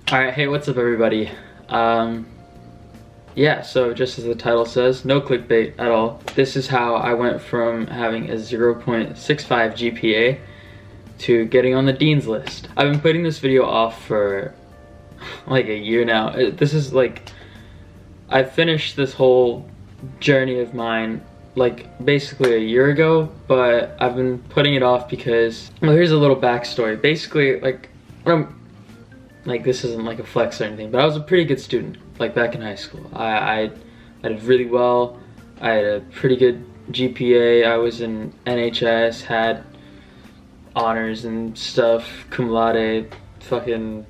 Alright, hey, what's up everybody? Yeah, so just as the title says, no clickbait at all. This is how I went from having a 0.65 GPA to getting on the dean's list. I've been putting this video off for like a year now. This is like, I finished this whole journey of mine like basically a year ago, but I've been putting it off because, well, here's a little backstory. Basically, like, this isn't like a flex or anything, but I was a pretty good student, like back in high school. I did really well. I had a pretty good GPA. I was in NHS, had honors and stuff, cum laude, fucking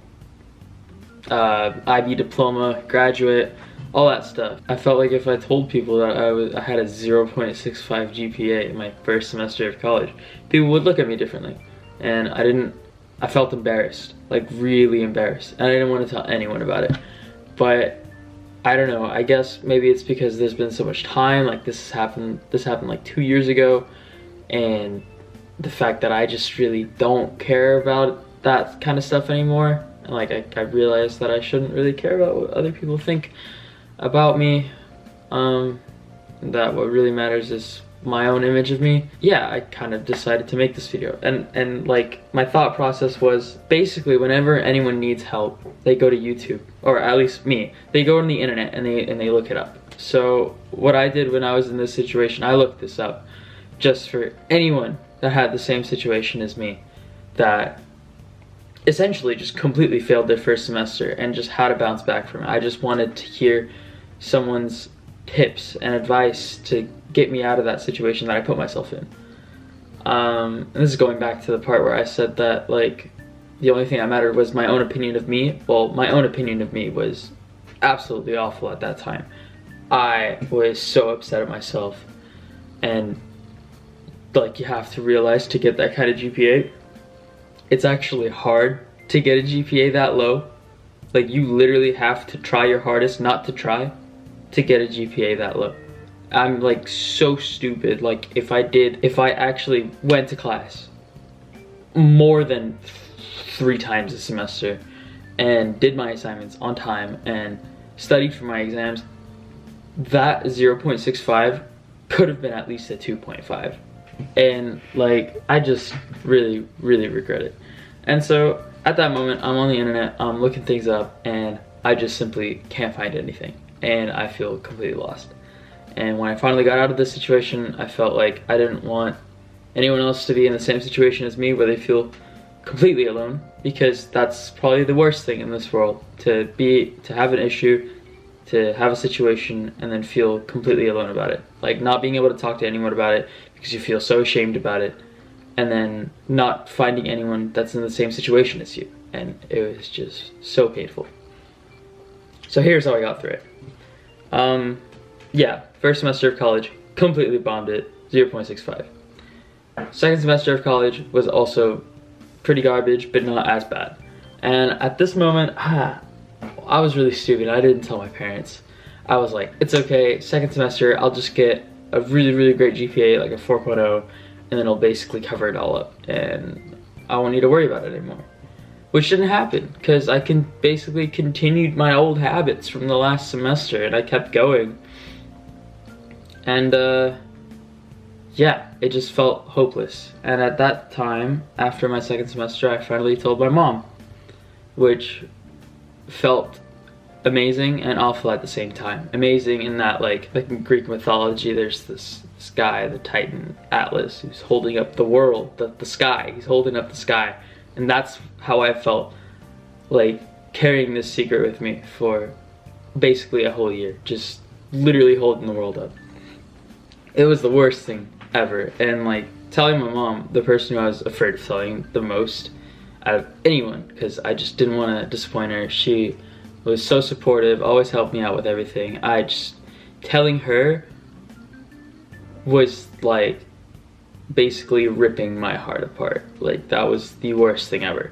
IB diploma, graduate, all that stuff. I felt like if I told people that I had a 0.65 GPA in my first semester of college, people would look at me differently. And I felt embarrassed, like really embarrassed. And I didn't want to tell anyone about it. But I don't know, I guess maybe it's because there's been so much time, like this happened like 2 years ago, and the fact that I just really don't care about that kind of stuff anymore. And like I realized that I shouldn't really care about what other people think about me, that what really matters is my own image of me. Yeah, I kind of decided to make this video, and like my thought process was basically whenever anyone needs help, they go to YouTube, or at least me, they go on the internet and they look it up. So what I did when I was in this situation, I looked this up just for anyone that had the same situation as me, that essentially just completely failed their first semester and just how to bounce back from it. I just wanted to hear someone's tips and advice to get me out of that situation that I put myself in. And this is going back to the part where I said that like the only thing that mattered was my own opinion of me. Well, my own opinion of me was absolutely awful at that time. I was so upset at myself, and like you have to realize to get that kind of GPA, it's actually hard to get a GPA that low. Like you literally have to try your hardest not to try to get a GPA that low. I'm like so stupid. Like if I actually went to class more than 3 times a semester and did my assignments on time and studied for my exams, that 0.65 could have been at least a 2.5. And like I just really regret it. And so at that moment I'm on the internet, I'm looking things up, and I just simply can't find anything, and I feel completely lost. And when I finally got out of this situation, I felt like I didn't want anyone else to be in the same situation as me, where they feel completely alone, because that's probably the worst thing in this world, to have an issue, to have a situation and then feel completely alone about it. Like not being able to talk to anyone about it because you feel so ashamed about it, and then not finding anyone that's in the same situation as you. And it was just so painful. So here's how I got through it. Yeah, first semester of college, completely bombed it, 0.65. Second semester of college was also pretty garbage, but not as bad. And at this moment, I was really stupid. I didn't tell my parents. I was like, it's okay, second semester, I'll just get a really great GPA, like a 4.0, and then it'll basically cover it all up, and I won't need to worry about it anymore. Which didn't happen, because I basically continued my old habits from the last semester, and I kept going. And yeah, it just felt hopeless. And at that time, after my second semester, I finally told my mom, which felt amazing and awful at the same time. Amazing in that, like in Greek mythology, there's this guy, the Titan Atlas, who's holding up the world, the sky. He's holding up the sky. And that's how I felt, like carrying this secret with me for basically a whole year, just literally holding the world up. It was the worst thing ever. And like telling my mom, the person who I was afraid of telling the most out of anyone, because I just didn't want to disappoint her. She was so supportive, always helped me out with everything. Telling her was like basically ripping my heart apart. Like that was the worst thing ever.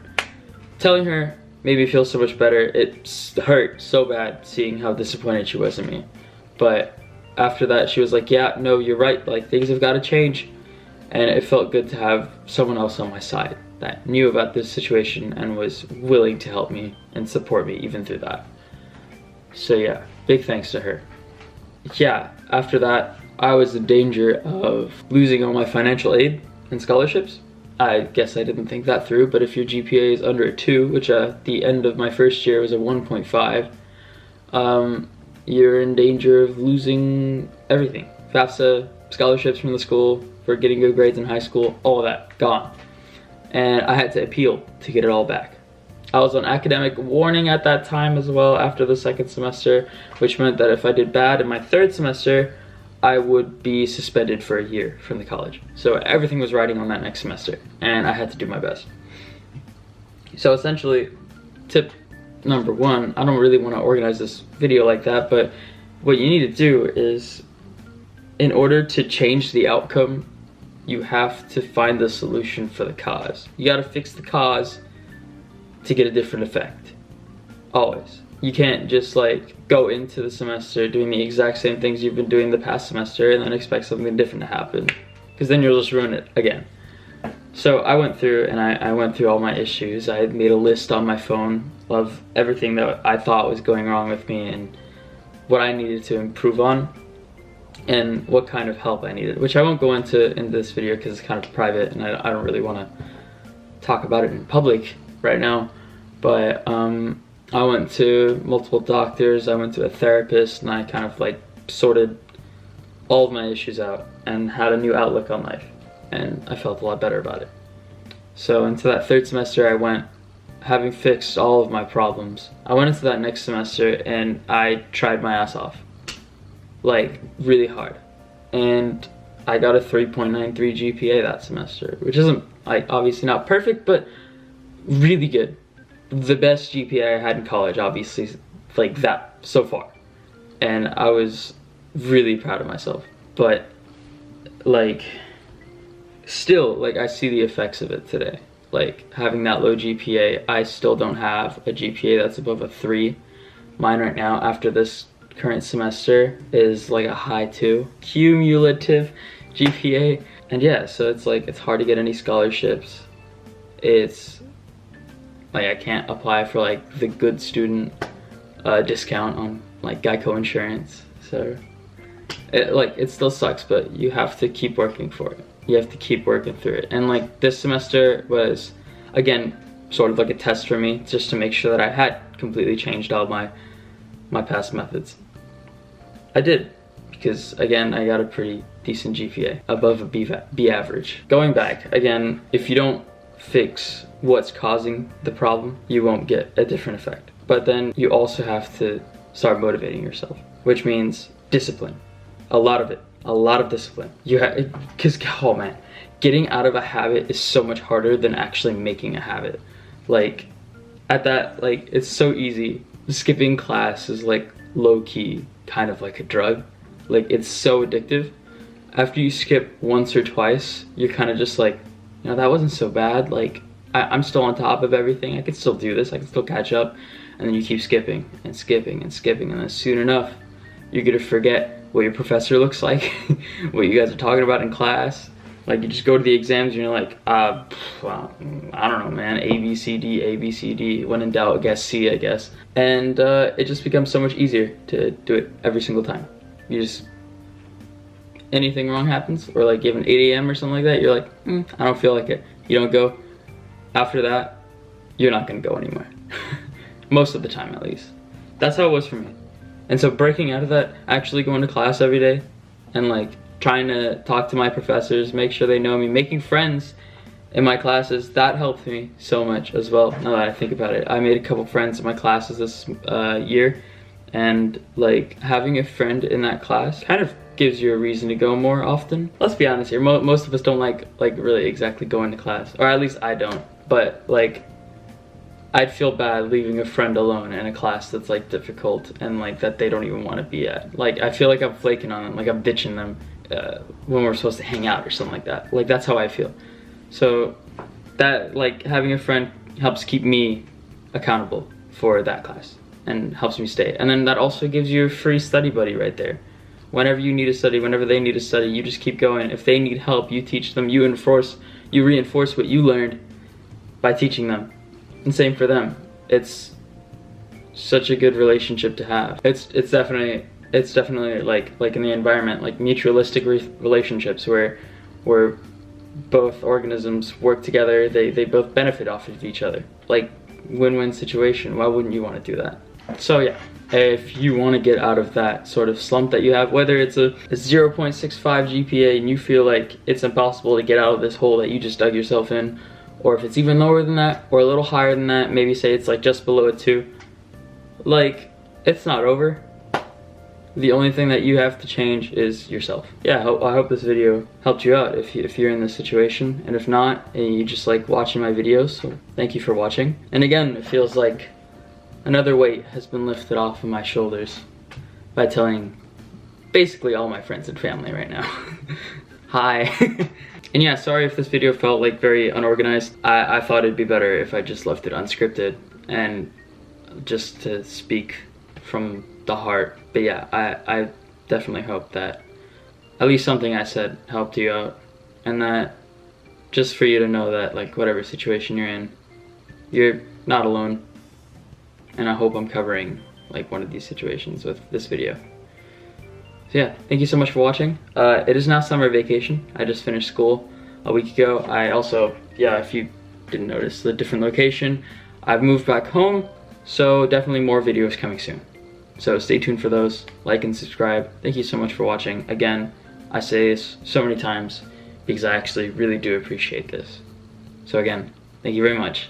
Telling her made me feel so much better. It hurt so bad seeing how disappointed she was in me. But after that, she was like, yeah, no, you're right, like things have got to change. And it felt good to have someone else on my side that knew about this situation and was willing to help me and support me even through that. So yeah, big thanks to her. Yeah, after that, I was in danger of losing all my financial aid and scholarships. I guess I didn't think that through, but if your GPA is under a 2, which at the end of my first year was a 1.5, you're in danger of losing everything. FAFSA, scholarships from the school for getting good grades in high school, all of that, gone. And I had to appeal to get it all back. I was on academic warning at that time as well after the second semester, which meant that if I did bad in my third semester, I would be suspended for a year from the college. So everything was riding on that next semester, and I had to do my best. So essentially, tip number 1, I don't really want to organize this video like that, but what you need to do is, in order to change the outcome, you have to find the solution for the cause. You gotta fix the cause to get a different effect, always. You can't just like go into the semester doing the exact same things you've been doing the past semester and then expect something different to happen, because then you'll just ruin it again. So I went through and I went through all my issues. I made a list on my phone of everything that I thought was going wrong with me and what I needed to improve on and what kind of help I needed, which I won't go into in this video because it's kind of private and I don't really want to talk about it in public right now. But I went to multiple doctors, I went to a therapist, and I kind of like sorted all of my issues out and had a new outlook on life, and I felt a lot better about it. So into that third semester I went, having fixed all of my problems. I went into that next semester and I tried my ass off, like really hard, and I got a 3.93 GPA that semester, which isn't like obviously not perfect, but really good. The best GPA I had in college, obviously, like that so far, and I was really proud of myself. But like still, like I see the effects of it today. Like having that low GPA, I still don't have a GPA that's above a 3. Mine right now after this current semester is like a high 2 cumulative GPA. And yeah, so it's like it's hard to get any scholarships. It's like I can't apply for like the good student discount on like Geico insurance. So it still sucks, but you have to keep working for it. You have to keep working through it. And like this semester was, again, sort of like a test for me, just to make sure that I had completely changed all my past methods. I did, because again, I got a pretty decent GPA, above a B average. Going back, again, if you don't fix what's causing the problem, you won't get a different effect. But then you also have to start motivating yourself, which means discipline. A lot of discipline. You have, because oh man, getting out of a habit is so much harder than actually making a habit. Like at that, like it's so easy. Skipping class is like low-key kind of like a drug. Like it's so addictive. After you skip once or twice, you're kind of just like, you know, that wasn't so bad. Like I'm still on top of everything. I can still do this. I can still catch up. And then you keep skipping and skipping and skipping, and then soon enough, you're gonna forget what your professor looks like, what you guys are talking about in class. Like you just go to the exams and you're like, well, I don't know, man, A, B, C, D, A, B, C, D. When in doubt, guess C, I guess. And it just becomes so much easier to do it every single time. You just, anything wrong happens, or like you have an 8 a.m. or something like that, you're like, I don't feel like it. You don't go. After that, you're not gonna go anymore. Most of the time, at least. That's how it was for me. And so breaking out of that, actually going to class every day, and like trying to talk to my professors, make sure they know me, making friends in my classes, that helped me so much as well, now that I think about it. I made a couple friends in my classes this year, and like having a friend in that class kind of gives you a reason to go more often. Let's be honest here, most of us don't like really exactly going to class, or at least I don't. But like I'd feel bad leaving a friend alone in a class that's like difficult and like that they don't even want to be at. Like I feel like I'm flaking on them, like I'm ditching them when we're supposed to hang out or something like that. Like that's how I feel. So that, like, having a friend helps keep me accountable for that class and helps me stay. And then that also gives you a free study buddy right there. Whenever you need to study, whenever they need to study, you just keep going. If they need help, you teach them, you reinforce what you learned, by teaching them. And same for them. It's such a good relationship to have. It's definitely like in the environment, like mutualistic relationships where both organisms work together, they both benefit off of each other. Like win-win situation. Why wouldn't you want to do that? So yeah, if you want to get out of that sort of slump that you have, whether it's a 0.65 GPA and you feel like it's impossible to get out of this hole that you just dug yourself in, or if it's even lower than that or a little higher than that, maybe say it's like just below a 2, like it's not over. The only thing that you have to change is yourself. Yeah, I hope this video helped you out if you're in this situation, and if not, and you just like watching my videos, so thank you for watching. And again, it feels like another weight has been lifted off of my shoulders by telling basically all my friends and family right now. Hi. And yeah, sorry if this video felt like very unorganized. I thought it'd be better if I just left it unscripted and just to speak from the heart. But yeah, I definitely hope that at least something I said helped you out, and that just for you to know that like whatever situation you're in, you're not alone. And I hope I'm covering like one of these situations with this video. So yeah, thank you so much for watching. It is now summer vacation. I just finished school a week ago. I also, yeah, if you didn't notice, the different location. I've moved back home, so definitely more videos coming soon. So stay tuned for those. Like and subscribe. Thank you so much for watching. Again, I say this so many times because I actually really do appreciate this. So again, thank you very much.